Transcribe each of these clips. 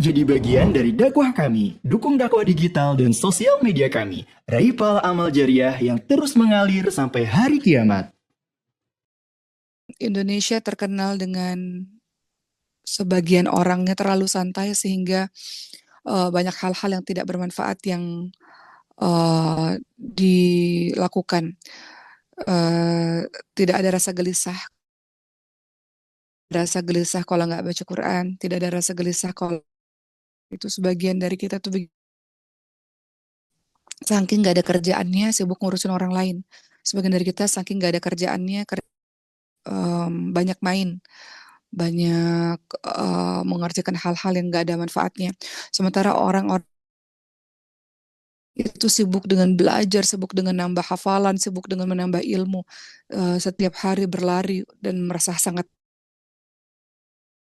Jadi bagian dari dakwah kami, dukung dakwah digital dan sosial media kami. Raih pahala amal jariah yang terus mengalir sampai hari kiamat. Indonesia terkenal dengan sebagian orangnya terlalu santai sehingga banyak hal-hal yang tidak bermanfaat yang dilakukan. Eh, Tidak ada rasa gelisah kalau nggak baca Quran, tidak ada rasa gelisah kalau itu sebagian dari kita tuh saking nggak ada kerjaannya sibuk ngurusin orang lain. Sebagian dari kita saking nggak ada kerjaannya banyak main, banyak mengerjakan hal-hal yang nggak ada manfaatnya. Sementara orang-orang itu sibuk dengan belajar, sibuk dengan nambah hafalan, sibuk dengan menambah ilmu, setiap hari berlari dan merasa sangat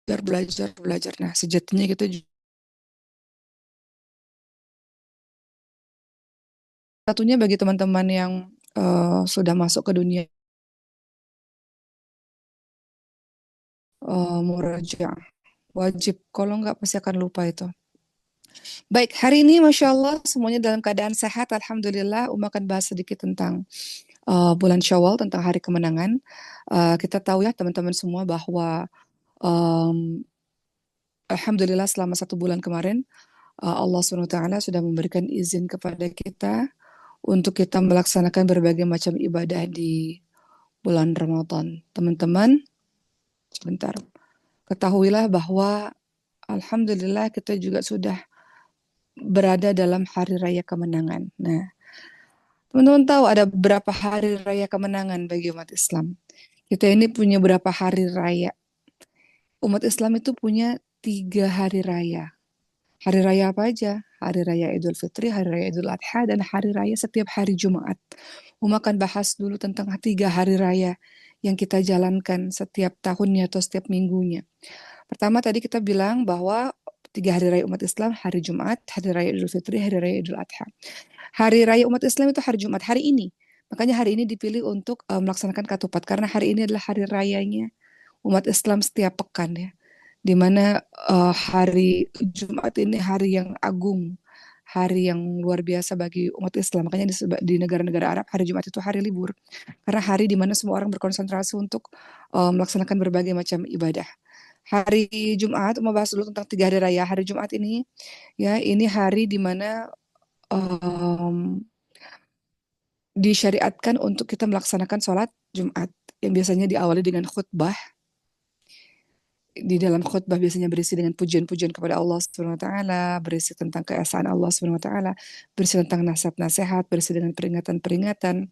belajar, belajar. Nah, sejatinya kita satunya bagi teman-teman yang sudah masuk ke dunia murajaah, wajib. Kalau nggak pasti akan lupa itu. Baik, hari ini Masya Allah semuanya dalam keadaan sehat. Alhamdulillah, akan bahas sedikit tentang bulan Syawal, tentang hari kemenangan. Kita tahu ya teman-teman semua bahwa um, Alhamdulillah selama 1 bulan kemarin Allah SWT sudah memberikan izin kepada kita untuk kita melaksanakan berbagai macam ibadah di bulan Ramadan. Teman-teman, sebentar. Ketahuilah bahwa Alhamdulillah kita juga sudah berada dalam hari raya kemenangan. Nah, teman-teman tahu ada berapa hari raya kemenangan bagi umat Islam? Kita ini punya berapa hari raya? Umat Islam itu punya 3 hari raya. Hari raya apa aja? Hari raya Idul Fitri, hari raya Idul Adha, dan hari raya setiap hari Jumat. Akan bahas dulu tentang 3 hari raya yang kita jalankan setiap tahunnya atau setiap minggunya. Pertama tadi kita bilang bahwa 3 hari raya umat Islam, hari Jumat, hari raya Idul Fitri, hari raya Idul Adha. Hari raya umat Islam itu hari Jumat, hari ini. Makanya hari ini dipilih untuk melaksanakan Ketupat karena hari ini adalah hari rayanya umat Islam setiap pekan ya. Di mana hari Jumat ini hari yang agung, hari yang luar biasa bagi umat Islam. Makanya di negara-negara Arab hari Jumat itu hari libur. Karena hari di mana semua orang berkonsentrasi untuk melaksanakan berbagai macam ibadah. Hari Jumat, mau bahas dulu tentang 3 hari raya. Hari Jumat ini, ya, ini hari di mana um, disyariatkan untuk kita melaksanakan sholat Jumat yang biasanya diawali dengan khutbah. Di dalam khutbah biasanya berisi dengan pujian-pujian kepada Allah Subhanahu wa taala, berisi tentang keesaan Allah Subhanahu wa taala, berisi tentang nasihat-nasihat, berisi dengan peringatan-peringatan.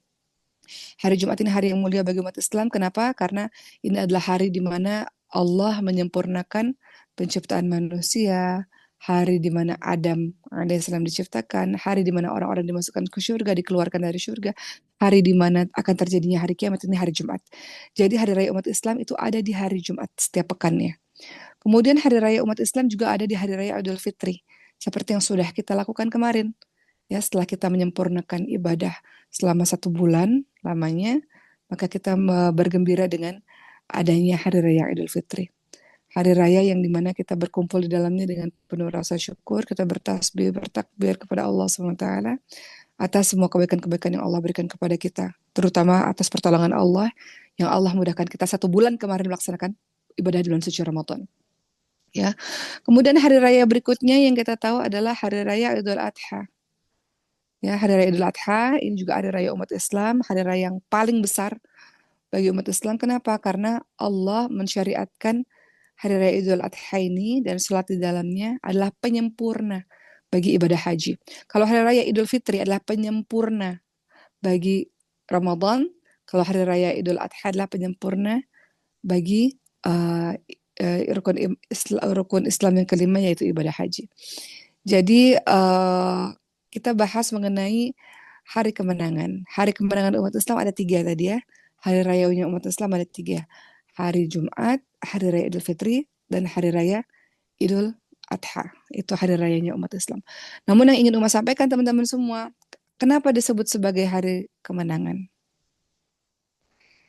Hari Jumat ini hari yang mulia bagi umat Islam. Kenapa? Karena ini adalah hari di mana Allah menyempurnakan penciptaan manusia, hari di mana Adam alaihissalam diciptakan, hari di mana orang-orang dimasukkan ke surga, dikeluarkan dari surga, hari di mana akan terjadinya hari kiamat, ini hari Jumat. Jadi hari raya umat Islam itu ada di hari Jumat setiap pekannya. Kemudian hari raya umat Islam juga ada di hari raya Idul Fitri, seperti yang sudah kita lakukan kemarin. Ya, setelah kita menyempurnakan ibadah selama 1 bulan lamanya, maka kita bergembira dengan adanya hari raya Idul Fitri. Hari raya yang dimana kita berkumpul di dalamnya dengan penuh rasa syukur, kita bertasbih, bertakbir kepada Allah SWT atas semua kebaikan-kebaikan yang Allah berikan kepada kita, terutama atas pertolongan Allah yang Allah mudahkan kita 1 bulan kemarin melaksanakan ibadah di bulan suci Ramadan. Ya, kemudian hari raya berikutnya yang kita tahu adalah hari raya Idul Adha. Ya, hari raya Idul Adha ini juga hari raya umat Islam, hari raya yang paling besar bagi umat Islam. Kenapa? Karena Allah mensyariatkan hari raya Idul Adha ini dan sholat di dalamnya adalah penyempurna bagi ibadah haji. Kalau hari raya Idul Fitri adalah penyempurna bagi Ramadan, kalau hari raya Idul Adha adalah penyempurna bagi rukun Islam yang kelima yaitu ibadah haji. Jadi kita bahas mengenai hari kemenangan. Hari kemenangan umat Islam ada 3 tadi ya. Hari rayanya umat Islam ada 3. Hari Jumat, hari raya Idul Fitri, dan hari raya Idul Adha. Itu hari rayanya umat Islam. Namun yang ingin Umat sampaikan teman-teman semua, kenapa disebut sebagai hari kemenangan?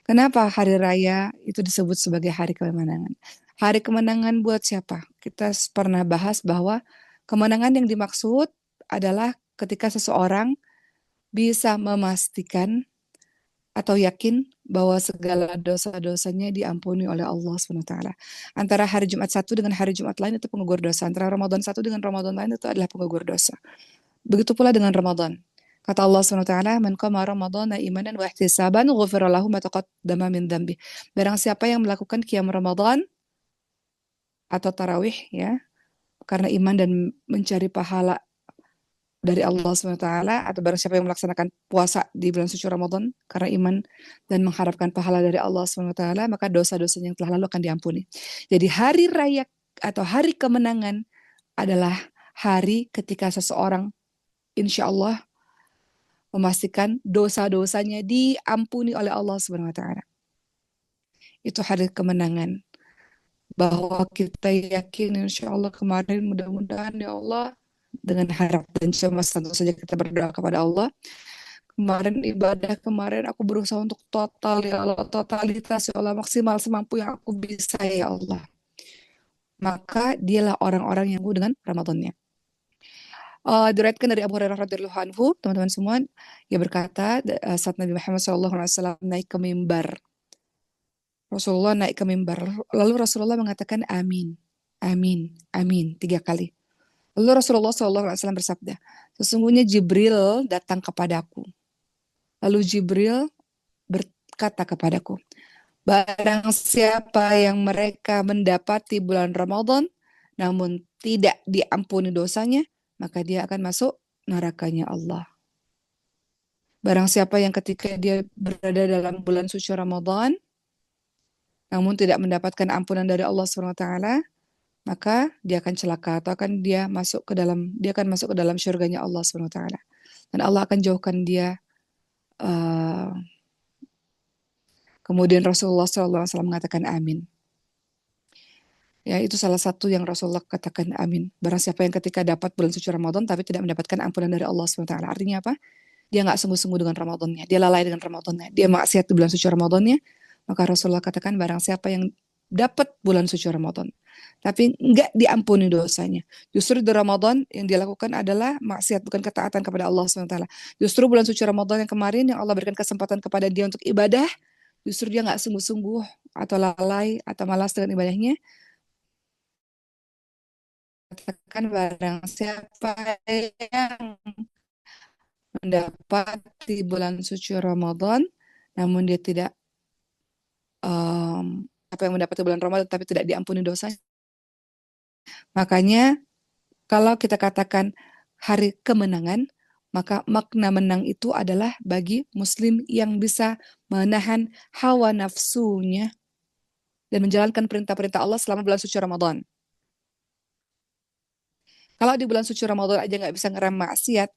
Kenapa hari raya itu disebut sebagai hari kemenangan? Hari kemenangan buat siapa? Kita pernah bahas bahwa kemenangan yang dimaksud adalah ketika seseorang bisa memastikan atau yakin bahwa segala dosa-dosanya diampuni oleh Allah SWT. Antara hari Jumat satu dengan hari Jumat lain itu penggugur dosa. Antara Ramadan satu dengan Ramadan lain itu adalah penggugur dosa. Begitu pula dengan Ramadan. Kata Allah SWT, "Man qama ramadhana imanan wa ihtisaban, ghufira lahu ma taqaddama min dhanbi." Barang siapa yang melakukan qiyam Ramadan atau tarawih ya, karena iman dan mencari pahala dari Allah SWT, atau barang siapa yang melaksanakan puasa di bulan suci Ramadan karena iman dan mengharapkan pahala dari Allah SWT, maka dosa-dosanya yang telah lalu akan diampuni. Jadi hari raya atau hari kemenangan adalah hari ketika seseorang insya Allah memastikan dosa-dosanya diampuni oleh Allah SWT. Itu hari kemenangan. Bahwa kita yakin insya Allah kemarin mudah-mudahan ya Allah, dengan harap dan cemas tentu saja kita berdoa kepada Allah. Kemarin ibadah, kemarin aku berusaha untuk total ya Allah, totalitas ya Allah, maksimal semampu yang aku bisa ya Allah. Maka dialah orang-orang yang dengan Ramadannya. Diriwayatkan dari Abu Hurairah radhiyallahu anhu, teman-teman semua, ia berkata saat Nabi Muhammad SAW naik ke mimbar. Rasulullah naik ke mimbar, lalu Rasulullah mengatakan amin, amin, amin 3 kali. Lalu Rasulullah SAW bersabda, sesungguhnya Jibril datang kepadaku. Lalu Jibril berkata kepadaku, barang siapa yang mereka mendapati bulan Ramadan, namun tidak diampuni dosanya, maka dia akan masuk nerakanya Allah. Barang siapa yang ketika dia berada dalam bulan suci Ramadan, namun tidak mendapatkan ampunan dari Allah SWT, maka dia akan celaka atau dia akan masuk ke dalam syurganya Allah SWT. Dan Allah akan jauhkan dia. Kemudian Rasulullah SAW mengatakan amin. Ya, itu salah satu yang Rasulullah katakan amin. Barang siapa yang ketika dapat bulan suci Ramadan tapi tidak mendapatkan ampunan dari Allah SWT. Artinya apa? Dia nggak sungguh-sungguh dengan Ramadannya. Dia lalai dengan Ramadannya. Dia maksiat di bulan suci Ramadannya. Maka Rasulullah katakan barang siapa yang dapat bulan suci Ramadan tapi nggak diampuni dosanya. Justru di Ramadan yang dia lakukan adalah maksiat, bukan ketaatan kepada Allah SWT. Justru bulan suci Ramadan yang kemarin yang Allah berikan kesempatan kepada dia untuk ibadah, justru dia nggak sungguh-sungguh atau lalai atau malas dengan ibadahnya. Katakan barang siapa yang mendapati bulan suci Ramadan namun dia tidak apa yang mendapati bulan Ramadan tapi tidak diampuni dosanya. Makanya kalau kita katakan hari kemenangan, maka makna menang itu adalah bagi muslim yang bisa menahan hawa nafsunya dan menjalankan perintah-perintah Allah selama bulan suci Ramadan. Kalau di bulan suci Ramadan aja nggak bisa ngerem maksiat,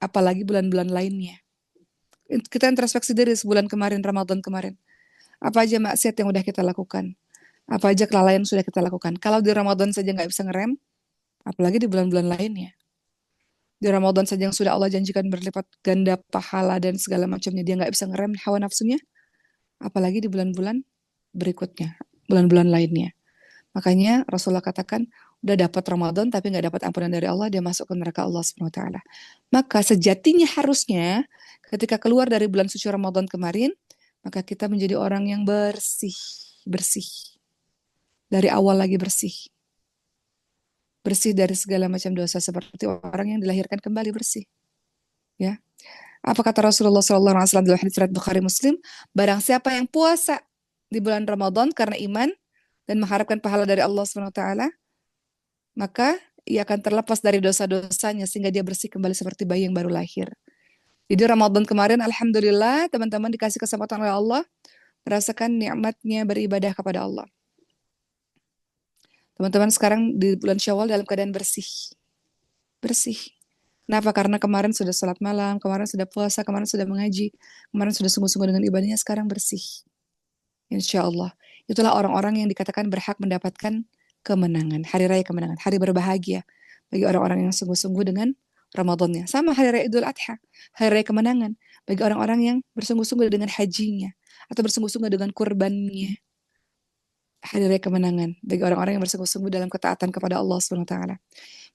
apalagi bulan-bulan lainnya. Kita introspeksi diri sebulan kemarin, Ramadan kemarin. Apa aja maksiat yang udah kita lakukan? Apa aja kelalaian yang sudah kita lakukan? Kalau di Ramadan saja nggak bisa ngerem, apalagi di bulan-bulan lainnya. Di Ramadan saja yang sudah Allah janjikan berlipat ganda pahala dan segala macamnya, dia nggak bisa ngerem hawa nafsunya, apalagi di bulan-bulan berikutnya, bulan-bulan lainnya. Makanya Rasulullah katakan, udah dapat Ramadan tapi nggak dapat ampunan dari Allah, dia masuk ke neraka Allah SWT. Maka sejatinya harusnya ketika keluar dari bulan suci Ramadan kemarin, maka kita menjadi orang yang bersih. Dari awal lagi bersih. Bersih dari segala macam dosa seperti orang yang dilahirkan kembali bersih. Ya. Apa kata Rasulullah SAW dalam hadits riwayat Bukhari Muslim? Barang siapa yang puasa di bulan Ramadan karena iman dan mengharapkan pahala dari Allah SWT, maka ia akan terlepas dari dosa-dosanya sehingga dia bersih kembali seperti bayi yang baru lahir. Jadi Ramadan kemarin alhamdulillah teman-teman dikasih kesempatan oleh Allah merasakan nikmatnya beribadah kepada Allah. Teman-teman sekarang di bulan Syawal dalam keadaan bersih. Bersih. Kenapa? Karena kemarin sudah sholat malam, kemarin sudah puasa, kemarin sudah mengaji, kemarin sudah sungguh-sungguh dengan ibadahnya, sekarang bersih. Insya Allah. Itulah orang-orang yang dikatakan berhak mendapatkan kemenangan. Hari raya kemenangan. Hari berbahagia bagi orang-orang yang sungguh-sungguh dengan Ramadannya. Sama hari raya Idul Adha. Hari raya kemenangan bagi orang-orang yang bersungguh-sungguh dengan hajinya. Atau bersungguh-sungguh dengan kurbannya. hari raya kemenangan bagi orang-orang yang bersungguh-sungguh dalam ketaatan kepada Allah Subhanahu wa taala.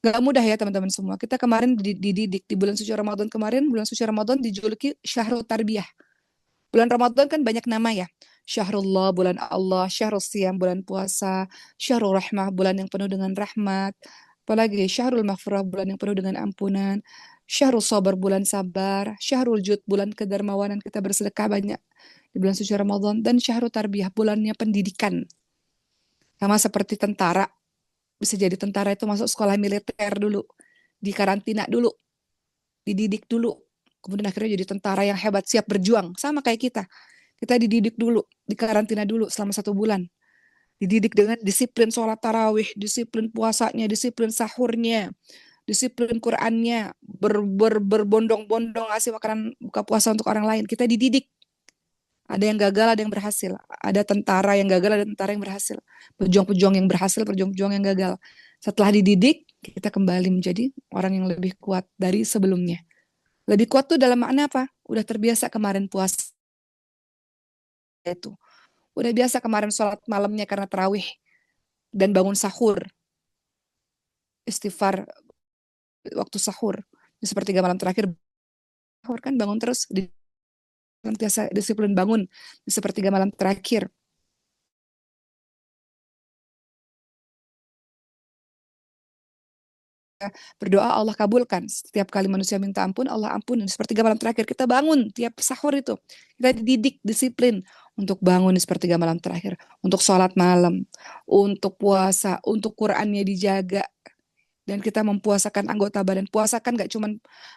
Gak mudah ya teman-teman semua. Kita kemarin dididik di bulan suci Ramadan kemarin, bulan suci Ramadan dijuluki Syahrul Tarbiyah. Bulan Ramadan kan banyak nama ya. Syahrullah, bulan Allah, Syahrul Siyam, bulan puasa, Syahrul Rahmah, bulan yang penuh dengan rahmat. Apalagi Syahrul Maghfirah, bulan yang penuh dengan ampunan. Syahrul Sabar, bulan sabar. Syahrul Jud, bulan kedermawanan, kita bersedekah banyak di bulan suci Ramadan. Dan Syahrul Tarbiyah, bulannya pendidikan. Sama seperti tentara, bisa jadi tentara itu masuk sekolah militer dulu, dikarantina dulu, dididik dulu. Kemudian akhirnya jadi tentara yang hebat, siap berjuang. Sama kayak kita. Kita dididik dulu, dikarantina dulu selama 1 bulan. Dididik dengan disiplin sholat tarawih, disiplin puasanya, disiplin sahurnya, disiplin Qur'annya, berbondong-bondong ngasih makanan buka puasa untuk orang lain. Kita dididik. Ada yang gagal, ada yang berhasil. Ada tentara yang gagal, ada tentara yang berhasil. Pejuang-pejuang yang berhasil, pejuang-pejuang yang gagal. Setelah dididik, kita kembali menjadi orang yang lebih kuat dari sebelumnya. Lebih kuat tuh dalam makna apa? Udah terbiasa kemarin puasa itu. Udah biasa kemarin sholat malamnya karena tarawih dan bangun sahur, istighfar waktu sahur. Di sepertiga malam terakhir sahur kan bangun terus, senantiasa disiplin bangun di sepertiga malam terakhir. Berdoa Allah kabulkan. Setiap kali manusia minta ampun, Allah ampun. Di sepertiga malam terakhir kita bangun tiap sahur itu. Kita dididik disiplin untuk bangun di sepertiga malam terakhir, untuk sholat malam, untuk puasa, untuk Qur'annya dijaga. Dan kita mempuasakan anggota badan. Puasa kan gak cuma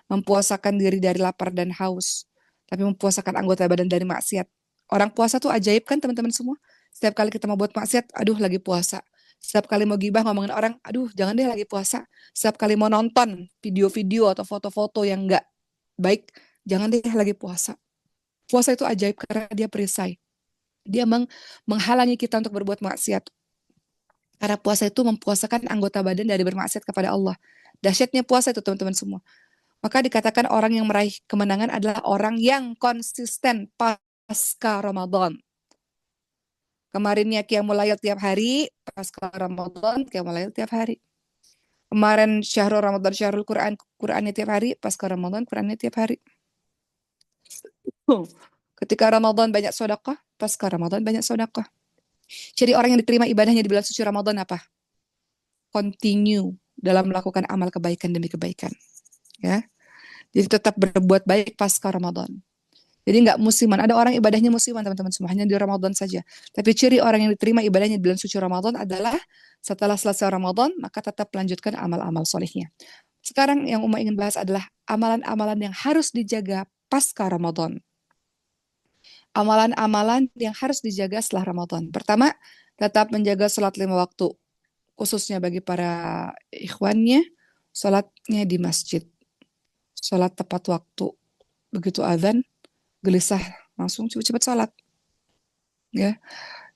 mempuasakan diri dari lapar dan haus, tapi mempuasakan anggota badan dari maksiat. Orang puasa tuh ajaib kan teman-teman semua. Setiap kali kita mau buat maksiat, aduh lagi puasa. Setiap kali mau gibah ngomongin orang, aduh jangan deh lagi puasa. Setiap kali mau nonton video-video atau foto-foto yang gak baik, jangan deh lagi puasa. Puasa itu ajaib karena dia perisai. Dia menghalangi kita untuk berbuat maksiat. Karena puasa itu mempuasakan anggota badan dari bermaksiat kepada Allah. Dahsyatnya puasa itu teman-teman semua. Maka dikatakan orang yang meraih kemenangan adalah orang yang konsisten pasca Ramadan. Kemarinnya Qiyamul Lail tiap hari, pasca Ramadan Qiyamul Lail tiap hari. Kemarin Syahrul Ramadan Syahrul Quran, Qurannya tiap hari, pasca Ramadan Qurannya tiap hari. Ketika Ramadan banyak sedekah, pasca Ramadan banyak sedekah. Jadi orang yang diterima ibadahnya di bulan suci Ramadan apa? Continue dalam melakukan amal kebaikan demi kebaikan. Ya. Jadi tetap berbuat baik pasca Ramadan. Jadi nggak musiman. Ada orang ibadahnya musiman teman-teman semua, hanya di Ramadan saja. Tapi ciri orang yang diterima ibadahnya di bulan suci Ramadan adalah setelah selesai Ramadan, maka tetap melanjutkan amal-amal solehnya. Sekarang yang Uma ingin bahas adalah amalan-amalan yang harus dijaga pasca Ramadan. Amalan-amalan yang harus dijaga setelah Ramadan. Pertama, tetap menjaga sholat 5 waktu. Khususnya bagi para ikhwannya, sholatnya di masjid. Sholat tepat waktu. Begitu azan, gelisah, langsung cepat-cepat sholat. Ya,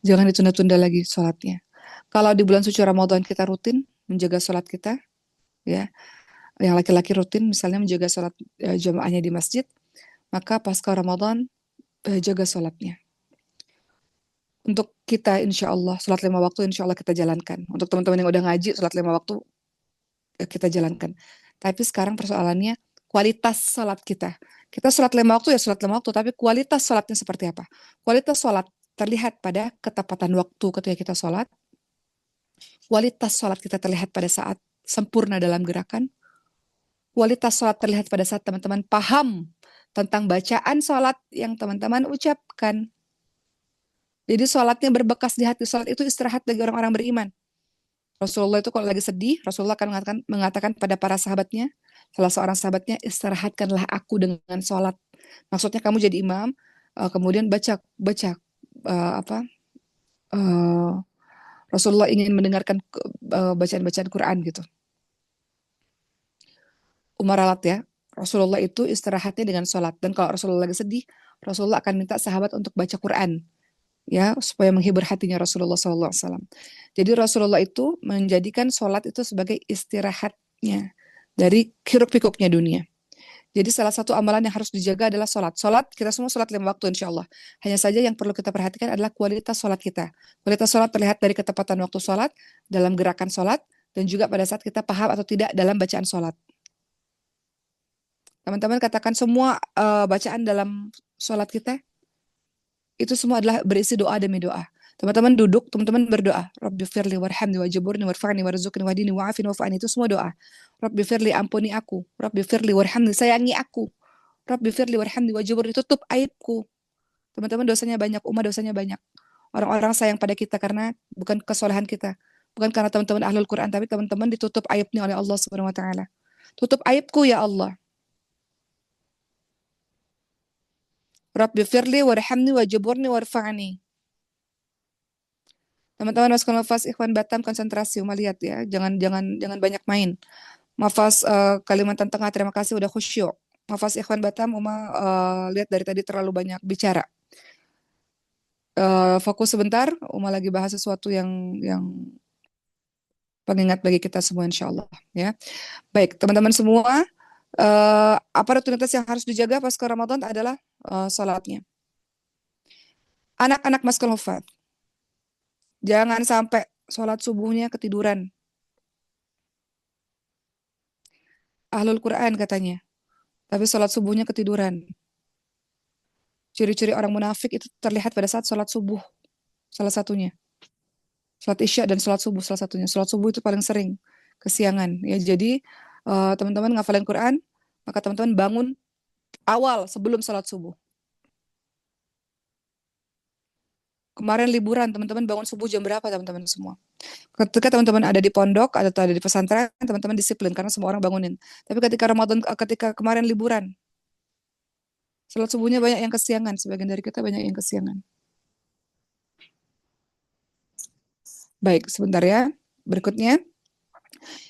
jangan ditunda-tunda lagi sholatnya. Kalau di bulan suci Ramadan kita rutin menjaga sholat kita, ya, yang laki-laki rutin misalnya menjaga sholat jamaahnya di masjid, maka pasca Ramadan jaga sholatnya. Untuk kita insya Allah sholat 5 waktu insya Allah kita jalankan. Untuk teman-teman yang udah ngaji sholat 5 waktu kita jalankan. Tapi sekarang persoalannya kualitas sholat kita. Kita sholat 5 waktu ya sholat 5 waktu, tapi kualitas sholatnya seperti apa? Kualitas sholat terlihat pada ketepatan waktu ketika kita sholat. Kualitas sholat kita terlihat pada saat sempurna dalam gerakan. Kualitas sholat terlihat pada saat teman-teman paham tentang bacaan sholat yang teman-teman ucapkan. Jadi sholatnya berbekas di hati. Sholat itu istirahat bagi orang-orang beriman. Rasulullah itu kalau lagi sedih, Rasulullah akan mengatakan pada para sahabatnya, salah seorang sahabatnya, istirahatkanlah aku dengan sholat. Maksudnya kamu jadi imam, kemudian baca Rasulullah ingin mendengarkan bacaan-bacaan Quran gitu. Umar alat ya, Rasulullah itu istirahatnya dengan sholat. Dan kalau Rasulullah lagi sedih, Rasulullah akan minta sahabat untuk baca Quran, ya, supaya menghibur hatinya Rasulullah SAW. Jadi Rasulullah itu menjadikan sholat itu sebagai istirahatnya dari hiruk pikuknya dunia. Jadi salah satu amalan yang harus dijaga adalah sholat. Sholat, kita semua sholat 5 waktu insya Allah. Hanya saja yang perlu kita perhatikan adalah kualitas sholat kita. Kualitas sholat terlihat dari ketepatan waktu sholat, dalam gerakan sholat, dan juga pada saat kita paham atau tidak dalam bacaan sholat. Teman-teman katakan semua bacaan dalam sholat kita, itu semua adalah berisi doa demi doa. Teman-teman duduk, teman-teman berdoa. Rabbi firli warhamni wajiburni warfa'ni warzuqni wahdini wa'afini wa'fa'ni. Itu semua doa. Rabbi firli ampuni aku. Rabbi firli warhamni sayangi aku. Rabbi firli warhamni wajiburni tutup aibku. Teman-teman dosanya banyak, umat dosanya banyak. Orang-orang sayang pada kita karena bukan kesalahan kita. Bukan karena teman-teman ahlul Quran, tapi teman-teman ditutup aibnya oleh Allah Subhanahu wa taala. Tutup aibku ya Allah. Rabbi firli warhamni wajiburni warfa'ni. Teman-teman masuk nafas Ikhwan Batam konsentrasi, Uma lihat ya, jangan banyak main. Nafas Kalimantan Tengah terima kasih udah khusyuk. Nafas Ikhwan Batam Uma lihat dari tadi terlalu banyak bicara. Fokus sebentar, Uma lagi bahas sesuatu yang pengingat bagi kita semua insya Allah ya. Baik, teman-teman semua, apa rutinitas yang harus dijaga pasca Ramadan adalah sholatnya. Anak-anak maskul hufad, jangan sampai sholat subuhnya ketiduran. Ahlul Quran katanya, tapi sholat subuhnya ketiduran. Ciri-ciri orang munafik itu terlihat pada saat sholat subuh, salah satunya. Sholat isya dan sholat subuh salah satunya. Sholat subuh itu paling sering, kesiangan. Ya, jadi teman-teman ngafalin Quran, maka teman-teman bangun awal sebelum sholat subuh. Kemarin liburan, teman-teman bangun subuh jam berapa teman-teman semua? Ketika teman-teman ada di pondok atau ada di pesantren, teman-teman disiplin karena semua orang bangunin. Tapi ketika Ramadan, ketika kemarin liburan, sholat subuhnya banyak yang kesiangan. Sebagian dari kita banyak yang kesiangan. Baik, sebentar ya. Berikutnya,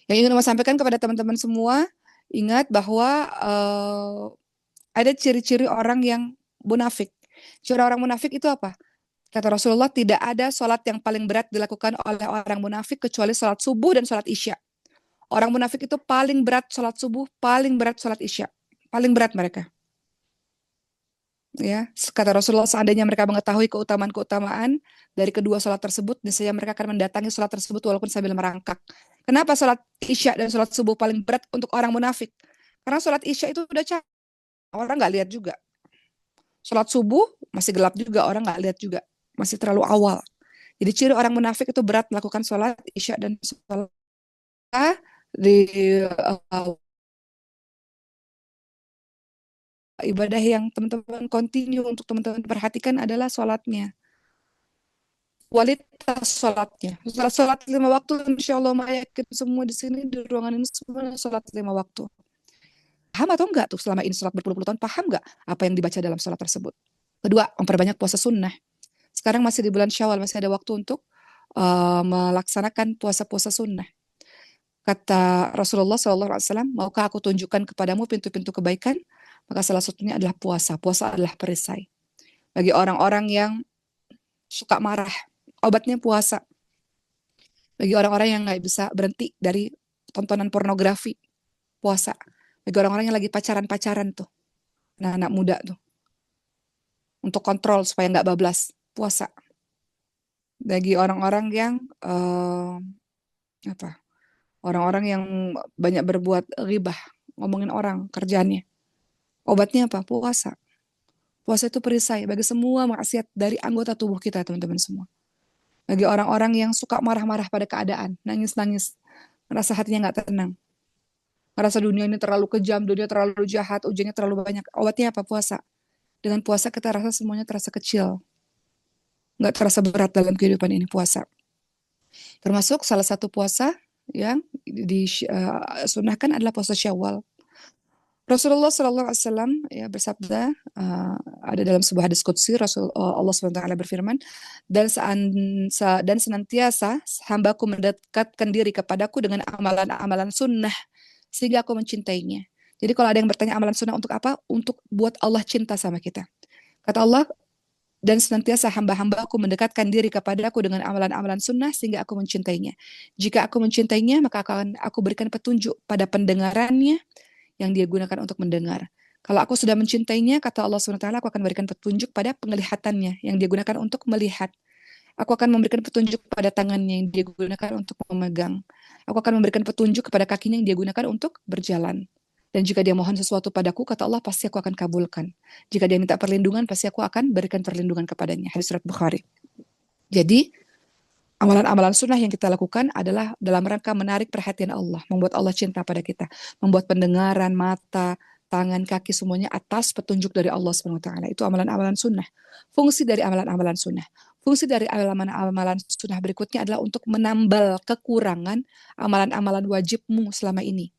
yang ingin saya sampaikan kepada teman-teman semua, ingat bahwa ada ciri-ciri orang yang munafik. Ciri orang munafik itu apa? Kata Rasulullah, tidak ada sholat yang paling berat dilakukan oleh orang munafik kecuali sholat subuh dan sholat isya. Orang munafik itu paling berat sholat subuh, paling berat sholat isya. Paling berat mereka. Ya, kata Rasulullah, seandainya mereka mengetahui keutamaan-keutamaan dari kedua sholat tersebut, niscaya mereka akan mendatangi sholat tersebut walaupun sambil merangkak. Kenapa sholat isya dan sholat subuh paling berat untuk orang munafik? Karena sholat isya itu udah capek, orang nggak lihat juga. Sholat subuh masih gelap juga, orang nggak lihat juga. Masih terlalu awal. Jadi ciri orang munafik itu berat melakukan sholat isya dan sholat di ibadah yang teman-teman continue untuk teman-teman perhatikan adalah sholatnya. Kualitas sholatnya. Sholat 5 waktu, insya Allah yakin semua di sini di ruangan ini semua sholat 5 waktu. Paham atau enggak tuh selama ini sholat berpuluh-puluh tahun, paham enggak apa yang dibaca dalam sholat tersebut? Kedua, memperbanyak puasa sunnah. Sekarang masih di bulan Syawal, masih ada waktu untuk melaksanakan puasa-puasa sunnah. Kata Rasulullah SAW, maukah aku tunjukkan kepadamu pintu-pintu kebaikan? Maka salah satunya adalah puasa. Puasa adalah perisai. Bagi orang-orang yang suka marah, obatnya puasa. Bagi orang-orang yang nggak bisa berhenti dari tontonan pornografi, puasa. Bagi orang-orang yang lagi pacaran-pacaran tuh, anak-anak muda tuh, untuk kontrol supaya nggak bablas, puasa. Bagi orang-orang yang orang-orang yang banyak berbuat ghibah, ngomongin orang, kerjaannya, obatnya apa? Puasa. Puasa itu perisai bagi semua maksiat dari anggota tubuh kita, teman-teman semua. Bagi orang-orang yang suka marah-marah pada keadaan, nangis-nangis, merasa hatinya nggak tenang, merasa dunia ini terlalu kejam, dunia terlalu jahat, ujiannya terlalu banyak, obatnya apa? Puasa. Dengan puasa kita rasa semuanya terasa kecil, nggak terasa berat dalam kehidupan ini, puasa. Termasuk salah satu puasa yang disunahkan adalah puasa Syawal. Rasulullah SAW ya bersabda, ada dalam sebuah hadis qudsi, Allah SWT berfirman, dan senantiasa hambaku mendekatkan diri kepadaku dengan amalan-amalan sunnah sehingga aku mencintainya. Jadi kalau ada yang bertanya amalan sunnah untuk apa? Untuk buat Allah cinta sama kita. Kata Allah, dan senantiasa hamba-hambaku mendekatkan diri kepadaku dengan amalan-amalan sunnah sehingga aku mencintainya. Jika aku mencintainya, maka akan aku berikan petunjuk pada pendengarannya yang dia gunakan untuk mendengar. Kalau aku sudah mencintainya, kata Allah SWT, aku akan berikan petunjuk pada penglihatannya yang dia gunakan untuk melihat. Aku akan memberikan petunjuk pada tangannya yang dia gunakan untuk memegang. Aku akan memberikan petunjuk kepada kakinya yang dia gunakan untuk berjalan. Dan jika dia mohon sesuatu padaku, kata Allah, pasti aku akan kabulkan. Jika dia minta perlindungan, pasti aku akan berikan perlindungan kepadanya. Hadis surat Bukhari. Jadi, amalan-amalan sunnah yang kita lakukan adalah dalam rangka menarik perhatian Allah, membuat Allah cinta pada kita, membuat pendengaran, mata, tangan, kaki semuanya atas petunjuk dari Allah SWT. Itu amalan-amalan sunnah. Fungsi dari amalan-amalan sunnah. Fungsi dari amalan-amalan sunnah berikutnya adalah untuk menambal kekurangan amalan-amalan wajibmu selama ini.